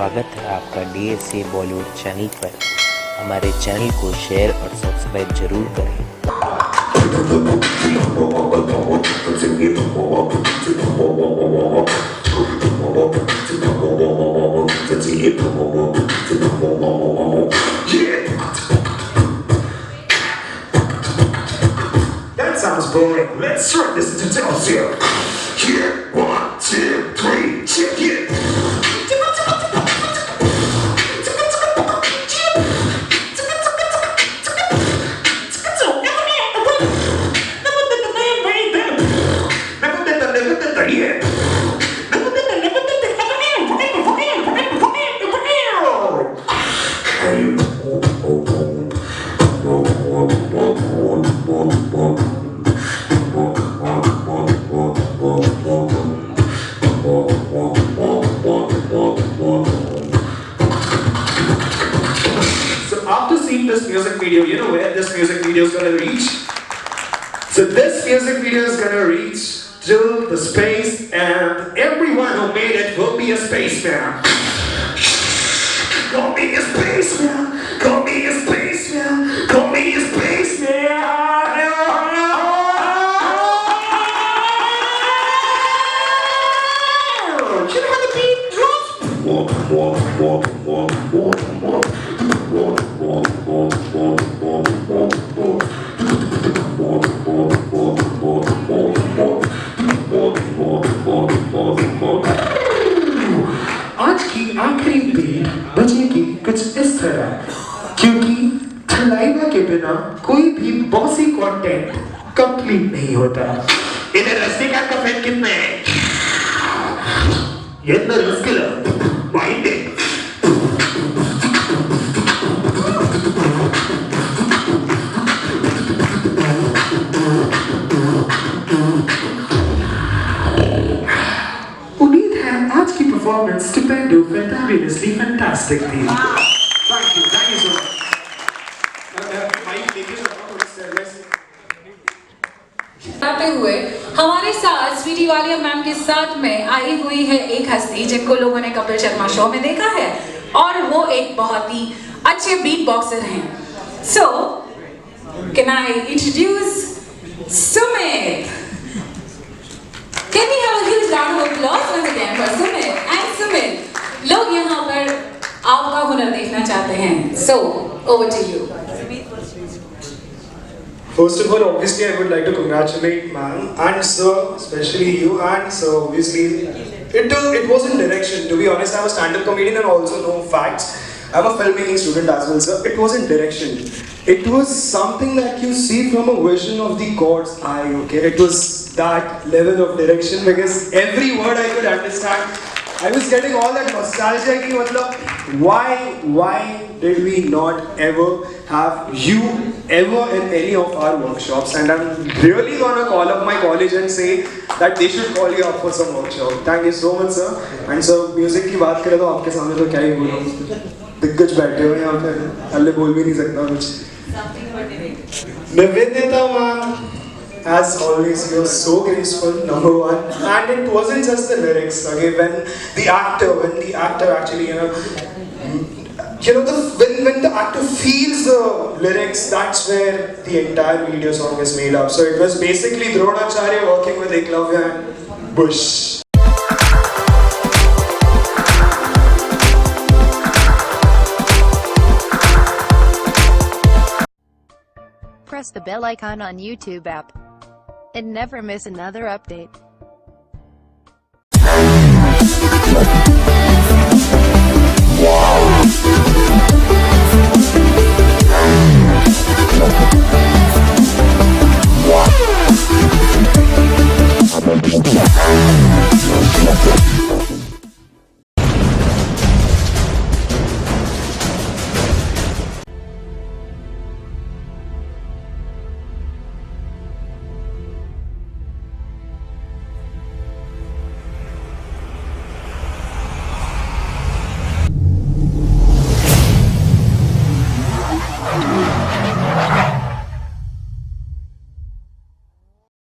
स्वागत है आपका DSA बॉलीवुड चैनल पर। हमारे चैनल को शेयर और सब्सक्राइब जरूर करें। That sounds boring. Let's start this tutorial. Here, 1, 2, 3, check it. This music video, you know where this music video is gonna reach? So this music video is gonna reach till the space, and everyone who made it will be a spaceman. Call me a spaceman. Call me a spaceman. Call me a spaceman. You know how the beat drops? आज की आखिरी beat बजेगी कुछ इस तरह, क्योंकि थलाइवा के बिना कोई भी बॉसी कंटेंट कंप्लीट नहीं होता। इधर रस्ते का कफेट कितने हैं? ये तो मुश्किल है, mind performance stupendo, fabulously fantastic थी। Thank you so much. आते हुए हमारे साथ स्वीटी वालिया मैम के साथ में आई हुई है एक हस्ती जिनको लोगों ने कपिल शर्मा शो में देखा है, और वो एक बहुत ही अच्छे बीट बॉक्सर हैं। So, can I introduce Sumeet? Can we have a huge round of applause once again for Sumeet and Sumeet? लोग यहाँ पर आपका हुनर देखना चाहते हैं। So, over to you. First of all, obviously, I would like to congratulate ma'am and sir, especially you and sir. Obviously, it was in direction. To be honest, I'm a stand-up comedian and also know facts. I'm a filmmaking student as well, sir. It was in direction. It was something that you see from a vision of the God's eye. Okay, it was that level of direction because every word I could understand. I was getting all that nostalgia ki matlab why did we not ever have you ever in any of our workshops, and I'm really gonna call up my college and say that they should call you up for some workshop. Thank you so much sir. And sir, music की बात करें तो आपके सामने तो क्या ही बोलूं, दिग्गज बैठे हुए हैं यहाँ पे, हल्ले बोल भी नहीं सकता कुछ। Nivedita ma'am, as always, you're so graceful, number one, and it wasn't just the lyrics. Okay, when the actor actually, when the actor feels the lyrics, that's where the entire video song is made up. So it was basically Dronacharya working with Eklavya and Bush. Press the bell icon on YouTube app and never miss another update.